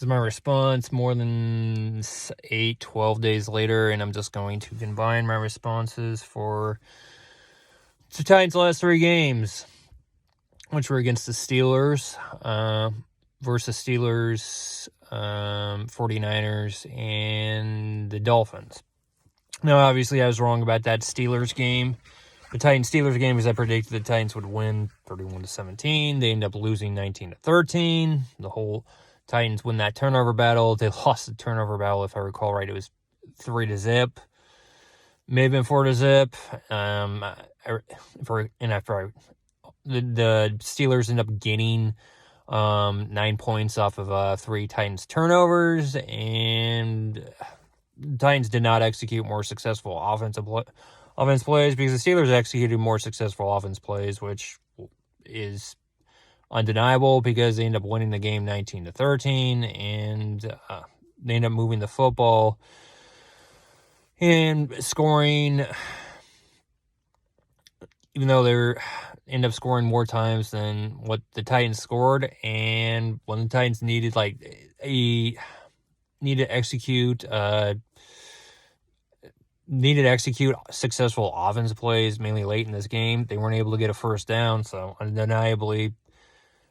is my response more than 12 days later, and I'm just going to combine my responses for the Titans' last 3 games, which were against the Steelers, versus Steelers, 49ers, and the Dolphins. Now, obviously, I was wrong about that Steelers game. The Titans-Steelers game, as I predicted, the Titans would win 31-17. They end up losing 19-13. The whole Titans win that turnover battle. They lost the turnover battle, if I recall right. It was 3-0. May have been 4-0. The Steelers end up getting 9 points off of 3 Titans turnovers, and the Titans did not execute more successful offense plays because the Steelers executed more successful offense plays, which is undeniable because they end up winning the game 19-13, and they end up moving the football and scoring, even though they end up scoring more times than what the Titans scored. And when the Titans needed to execute successful offensive plays, mainly late in this game, they weren't able to get a first down. So undeniable,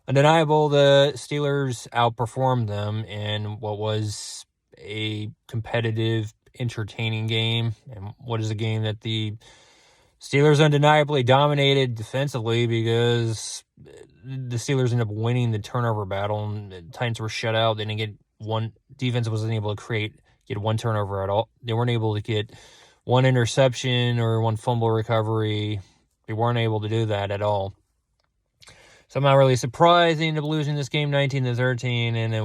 the Steelers outperformed them in what was a competitive, entertaining game, and what is a game that the Steelers undeniably dominated defensively because the Steelers ended up winning the turnover battle, and the Titans were shut out. They didn't get one. Defense wasn't able to get one turnover at all. They weren't able to get one interception or one fumble recovery. They weren't able to do that at all. So I'm not really surprised they ended up losing this game 19-13, and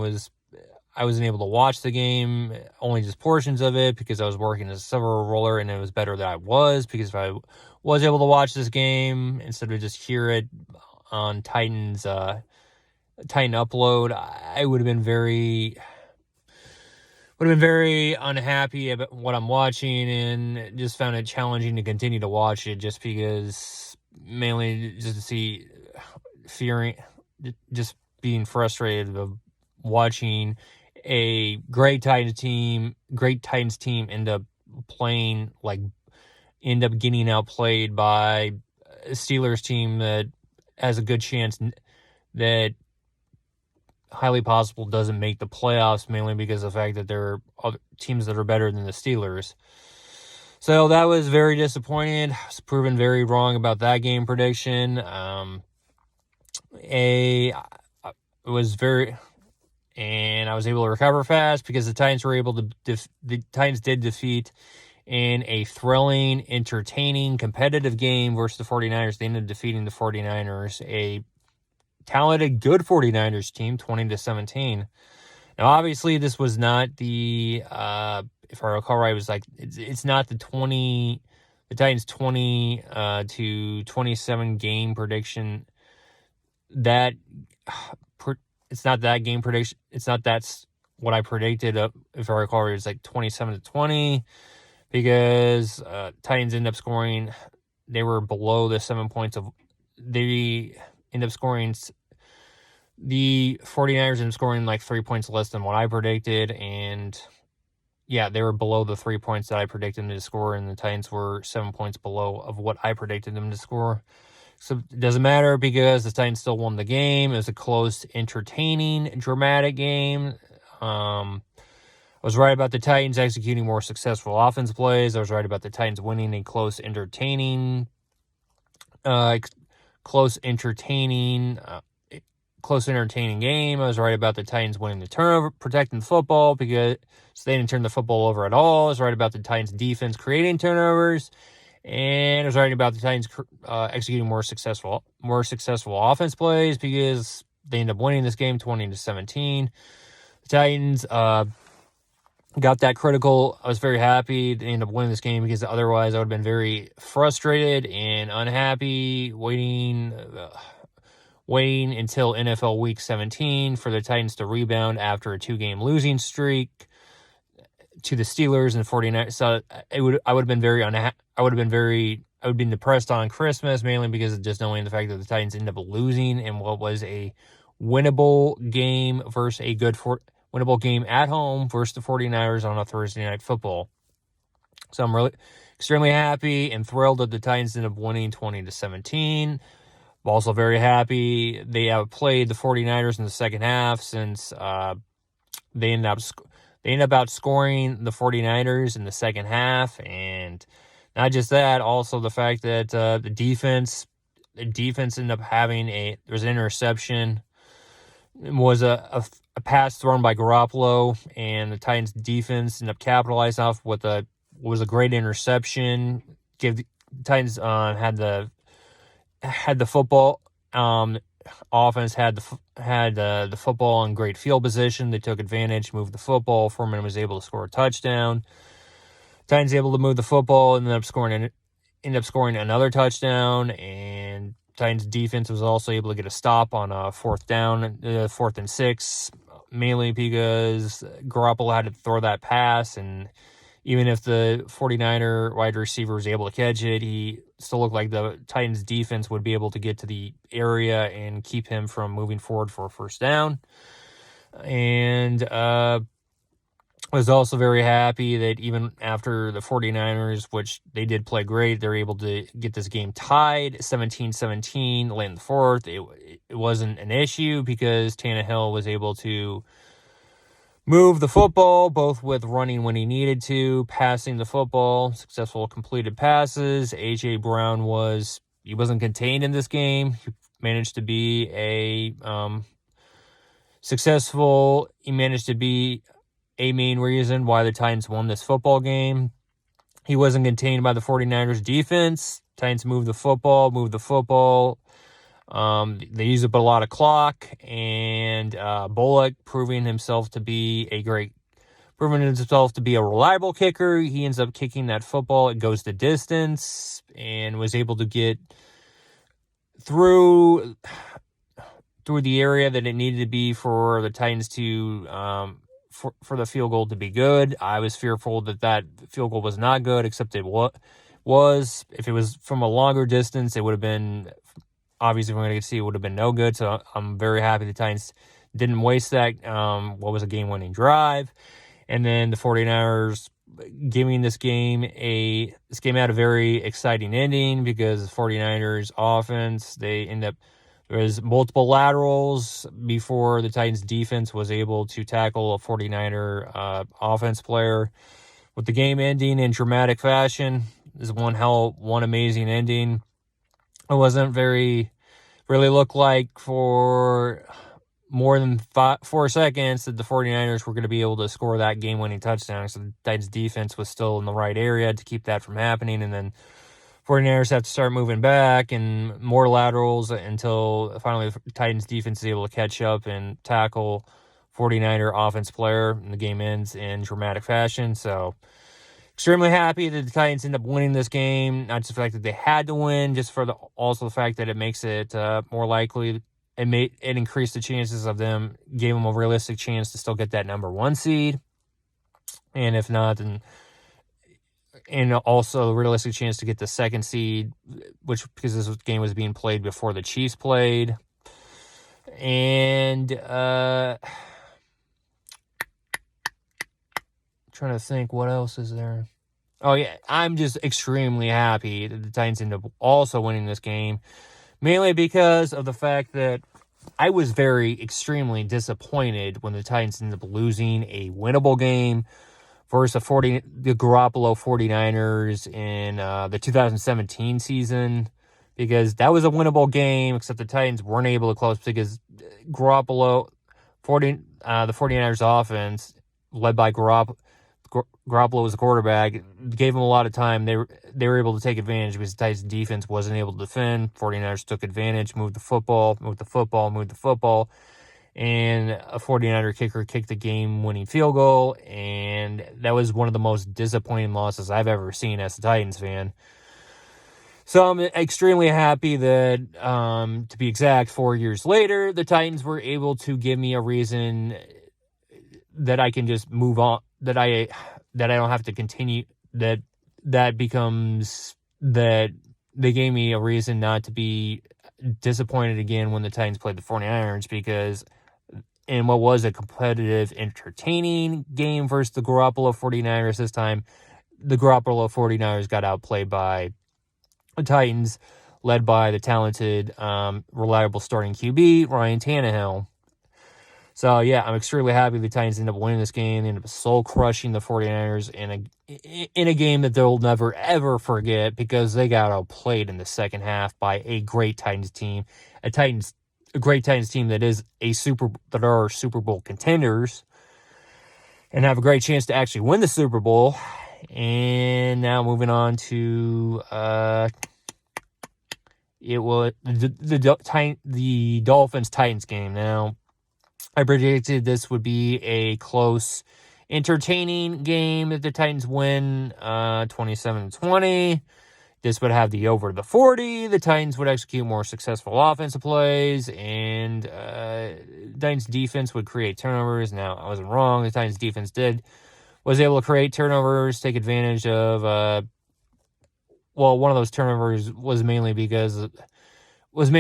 I wasn't able to watch the game, only just portions of it, because I was working as a silver roller, and it was better that I was, because if I was able to watch this game instead of just hear it on Titan Upload, I would have been very unhappy about what I'm watching, and just found it challenging to continue to watch it, just because, mainly just to see being frustrated of watching a great Titans team end up getting outplayed by a Steelers team that has a good chance that highly possible doesn't make the playoffs, mainly because of the fact that there are other teams that are better than the Steelers. So that was very disappointing. I was proven very wrong about that game prediction. And I was able to recover fast because the Titans were able to. The Titans did defeat in a thrilling, entertaining, competitive game versus the 49ers. They ended up defeating the 49ers, a talented, good 49ers team, 20-17. Now, obviously, this was not the. If I recall right, it was it's not the Titans 20-27 game prediction. It's not that game prediction. It's not that's what I predicted. If I recall, it was 27-20 because Titans end up scoring. They were below the 7 points of. They end up scoring. The 49ers end up scoring 3 points less than what I predicted, and yeah, they were below the 3 points that I predicted them to score, and the Titans were 7 points below of what I predicted them to score. So it doesn't matter because the Titans still won the game. It was a close, entertaining, dramatic game. I was right about the Titans executing more successful offense plays. I was right about the Titans winning a close, entertaining game. I was right about the Titans winning the turnover, protecting the football because they didn't turn the football over at all. I was right about the Titans defense creating turnovers. And I was writing about the Titans executing more successful offense plays because they ended up winning this game 20-17. The Titans got that critical. I was very happy they ended up winning this game because otherwise I would have been very frustrated and unhappy waiting until NFL Week 17 for the Titans to rebound after a 2-game losing streak to the Steelers and 49ers. So I would have been very unhappy. I would have been depressed on Christmas, mainly because of just knowing the fact that the Titans ended up losing in what was a winnable game versus a good winnable game at home versus the 49ers on a Thursday Night Football. So I'm really extremely happy and thrilled that the Titans ended up winning 20-17. I'm also very happy they outplayed the 49ers in the second half, since they ended up outscoring the 49ers in the second half. And not just that, also the fact that the defense ended up having there's an interception. It was a pass thrown by Garoppolo, and the Titans defense ended up capitalizing off with what was a great interception. The Titans had the football. Offense had the football in great field position. They took advantage, moved the football. Foreman was able to score a touchdown. Titans able to move the football and ended up scoring another touchdown. And Titans defense was also able to get a stop on a fourth and 6, mainly because Garoppolo had to throw that pass, and even if the 49er wide receiver was able to catch it, he still looked like the Titans defense would be able to get to the area and keep him from moving forward for a first down. And was also very happy that even after the 49ers, which they did play great, they're able to get this game tied 17-17 late in the fourth. It wasn't an issue because Tannehill was able to move the football, both with running when he needed to, passing the football, successful completed passes. A.J. Brown wasn't contained in this game. He managed to be successful. He managed to be a main reason why the Titans won this football game. He wasn't contained by the 49ers defense. Titans moved the football. They used up a lot of clock, and Bullock proving himself to be a reliable kicker. He ends up kicking that football. It goes the distance and was able to get through the area that it needed to be for the Titans to for the field goal to be good. I was fearful that field goal was not good, except it was. If it was from a longer distance, it would have been, obviously we're going to see, it would have been no good. So I'm very happy the Titans didn't waste that, what was a game-winning drive. And then the 49ers giving this game had a very exciting ending, because the 49ers offense, there was multiple laterals before the Titans defense was able to tackle a 49er offense player. With the game ending in dramatic fashion, this is one amazing ending. It wasn't really looked like for more than 4 seconds that the 49ers were going to be able to score that game-winning touchdown. So the Titans defense was still in the right area to keep that from happening. And then 49ers have to start moving back and more laterals until finally the Titans defense is able to catch up and tackle 49er offense player, and the game ends in dramatic fashion. So extremely happy that the Titans end up winning this game. Not just the fact that they had to win, just for also the fact that it makes it more likely. It increased the chances of them, gave them a realistic chance to still get that number 1 seed. And if not, then and also a realistic chance to get the 2nd seed, because this game was being played before the Chiefs played. And trying to think, what else is there? Oh yeah, I'm just extremely happy that the Titans end up also winning this game, mainly because of the fact that I was extremely disappointed when the Titans ended up losing a winnable game versus the Garoppolo 49ers in the 2017 season, because that was a winnable game, except the Titans weren't able to close because Garoppolo, the 49ers offense, led by Garoppolo was the quarterback, gave them a lot of time. They were able to take advantage because the Titans defense wasn't able to defend. 49ers took advantage, moved the football, and a 49er kicker kicked the game-winning field goal, and that was one of the most disappointing losses I've ever seen as a Titans fan. So I'm extremely happy that, to be exact, 4 years later, the Titans were able to give me a reason that I can just move on, that I don't have to continue, that they gave me a reason not to be disappointed again when the Titans played the 49ers, because in what was a competitive, entertaining game versus the Garoppolo 49ers. This time, the Garoppolo 49ers got outplayed by the Titans, led by the talented, reliable starting QB, Ryan Tannehill. So, yeah, I'm extremely happy the Titans ended up winning this game. They ended up soul-crushing the 49ers in a game that they'll never, ever forget because they got outplayed in the second half by a great Titans team. A great Titans team that are Super Bowl contenders and have a great chance to actually win the Super Bowl. And now moving on to it was the Dolphins-Titans game. Now, I predicted this would be a close, entertaining game if the Titans win 27-20. This would have the over the 40. The Titans would execute more successful offensive plays, and Titans defense would create turnovers. Now, I wasn't wrong. The Titans defense was able to create turnovers, take advantage of, one of those turnovers was mainly because of the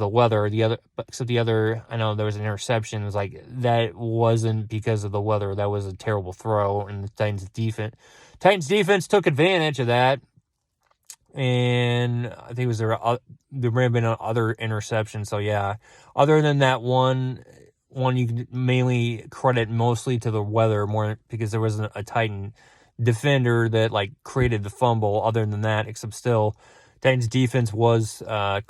weather. The other, I know there was an interception. It was like that wasn't because of the weather. That was a terrible throw, and the Titans defense took advantage of that. And I think there may have been other interceptions. So yeah, other than that one you can mainly credit mostly to the weather more because there wasn't a Titan defender that created the fumble. Other than that, except still, Titans defense was they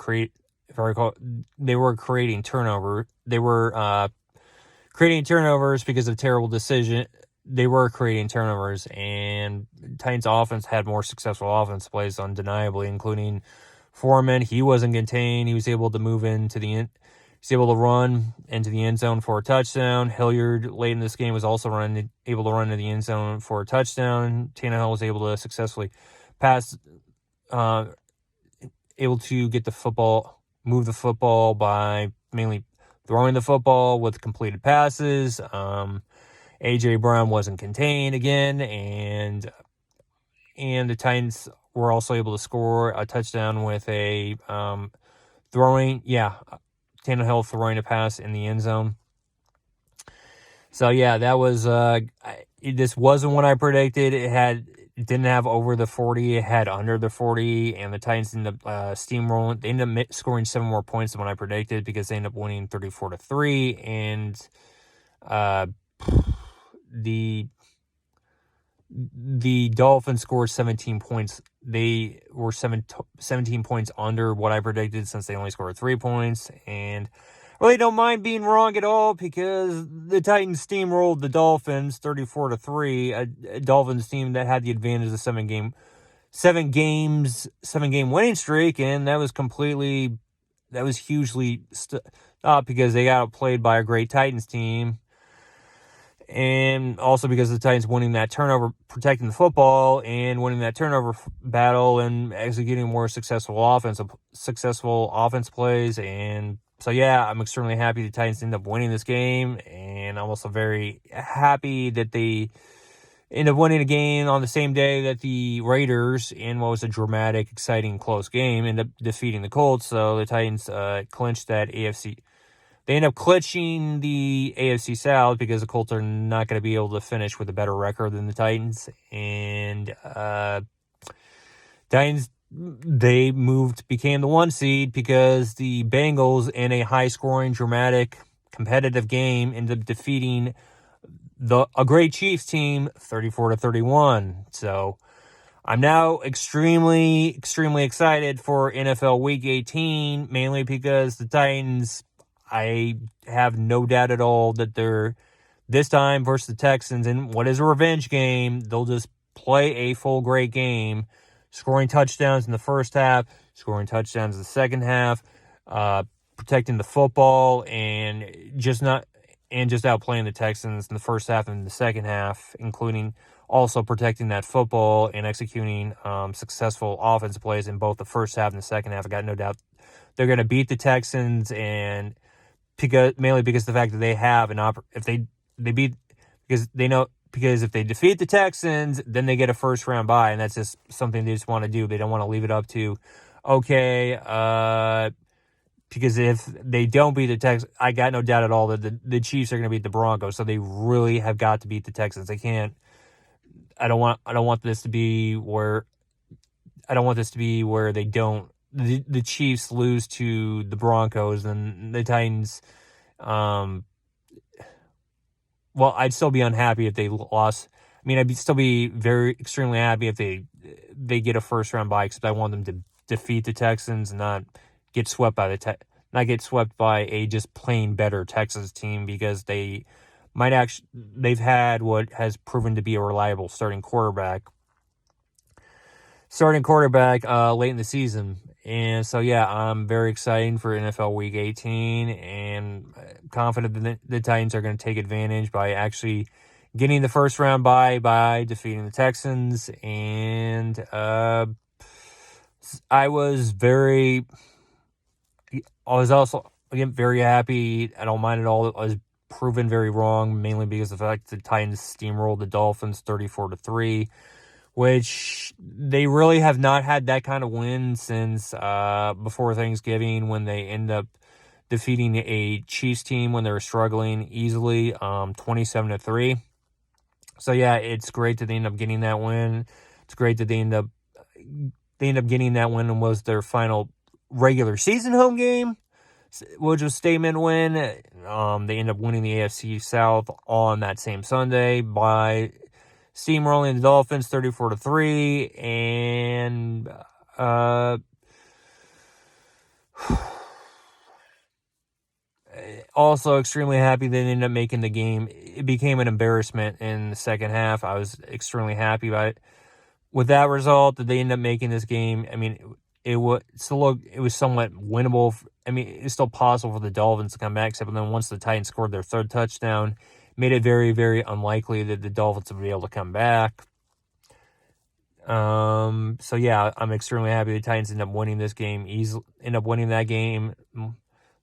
were creating turnover. They were creating turnovers because of terrible decision. They were creating turnovers, and Titans offense had more successful offense plays undeniably, including Foreman. He wasn't contained. He was able to move into the end. He's able to run into the end zone for a touchdown. Hilliard late in this game was also able to run into the end zone for a touchdown. Tannehill was able to successfully pass, able to get the football, move the football by mainly throwing the football with completed passes. A.J. Brown wasn't contained again, and the Titans were also able to score a touchdown with a Tannehill throwing a pass in the end zone. So yeah, that was this wasn't what I predicted. It didn't have over the 40. It had under the 40, and the Titans ended up steamrolling. They ended up scoring 7 more points than what I predicted because they ended up winning 34-3, and the Dolphins scored 17 points. They were 17 points under what I predicted since they only scored 3 points. And I really don't mind being wrong at all because the Titans steamrolled the Dolphins 34-3, a Dolphins team that had the advantage of the 7-game winning streak. And that was hugely stopped because they got outplayed by a great Titans team. And also because the Titans winning that turnover, protecting the football, and winning that turnover battle, and executing more successful offense plays. And so, yeah, I'm extremely happy the Titans ended up winning this game. And I'm also very happy that they ended up winning a game on the same day that the Raiders, in what was a dramatic, exciting, close game, ended up defeating the Colts. So the Titans clinched that AFC. They end up clinching the AFC South because the Colts are not going to be able to finish with a better record than the Titans. And Titans, they became the 1 seed because the Bengals, in a high-scoring, dramatic, competitive game, ended up defeating a great Chiefs team 34-31. So I'm now extremely, extremely excited for NFL Week 18, mainly because the Titans, I have no doubt at all that they're, this time versus the Texans, in what is a revenge game, they'll just play a full great game, scoring touchdowns in the first half, scoring touchdowns in the second half, protecting the football, and just outplaying the Texans in the first half and the second half, including also protecting that football and executing successful offensive plays in both the first half and the second half. I got no doubt they're going to beat the Texans, and mainly because of the fact that they have if they defeat the Texans, then they get a first round bye, and that's just something they just want to do. They don't want to leave it up to, okay, because if they don't beat the Texans, I got no doubt at all that the Chiefs are going to beat the Broncos. So they really have got to beat the Texans. They can't. I don't want this to be where they don't. The Chiefs lose to the Broncos and the Titans. Well, I'd still be unhappy if they lost. I mean, still be extremely happy if they get a first round bye, because I want them to defeat the Texans and not get swept by a just plain better Texans team, because they've had what has proven to be a reliable starting quarterback late in the season. And so, yeah, I'm very excited for NFL Week 18, and confident that the Titans are going to take advantage by actually getting the first round by defeating the Texans. And I was also, again, very happy. I don't mind at all. I was proven very wrong, mainly because of the fact that the Titans steamrolled the Dolphins 34-3. Which they really have not had that kind of win since before Thanksgiving, when they end up defeating a Chiefs team when they were struggling easily, 27-3. So yeah, it's great that they end up getting that win. It's great that they end up getting that win, and was their final regular season home game, which was a statement win. They end up winning the AFC South on that same Sunday by steamrolling the Dolphins 34-3, and also extremely happy they ended up making the game. It became an embarrassment in the second half. I was extremely happy about it. With that result, that they ended up making this game. I mean, it was somewhat winnable. I mean, it's still possible for the Dolphins to come back, except then once the Titans scored their third touchdown, made it very, very unlikely that the Dolphins would be able to come back. So yeah, I'm extremely happy the Titans end up winning this game. End up winning that game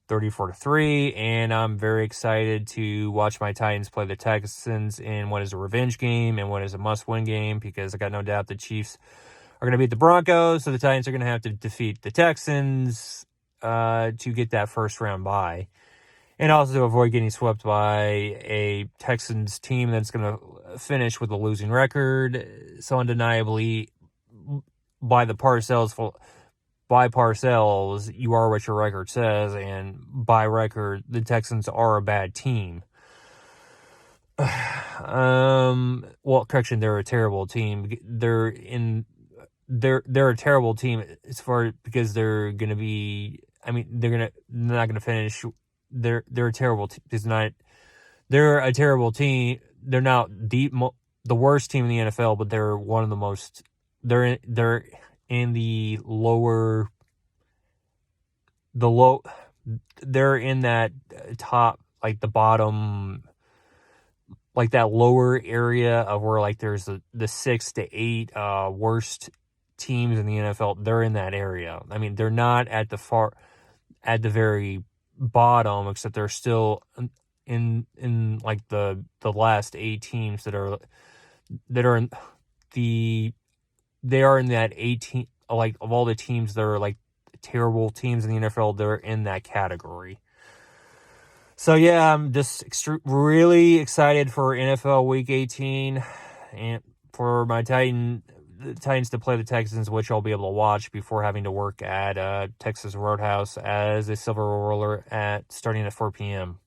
34-3, and I'm very excited to watch my Titans play the Texans in what is a revenge game and what is a must-win game, because I got no doubt the Chiefs are going to beat the Broncos, so the Titans are going to have to defeat the Texans to get that first round bye. And also to avoid getting swept by a Texans team that's going to finish with a losing record. So undeniably, by Parcells, you are what your record says. And by record, the Texans are a bad team. Well, correction, they're a terrible team. They're a terrible team as far, because they're going to be. I mean, they're not going to finish. They're a terrible team. They're a terrible team. They're not the worst team in the NFL, but they're one of the most. They're in the lower. They're in that top, like the bottom, like that lower area of where like there's the 6 to 8 worst teams in the NFL. They're in that area. I mean, they're not at the very bottom, except they're still in like the last 8 teams that are in that 18, like, of all the teams that are like terrible teams in the NFL, they're in that category. So yeah, I'm just really excited for NFL Week 18 and for my Titans to play the Texans, which I'll be able to watch before having to work at Texas Roadhouse as a silver roller starting at 4 p.m.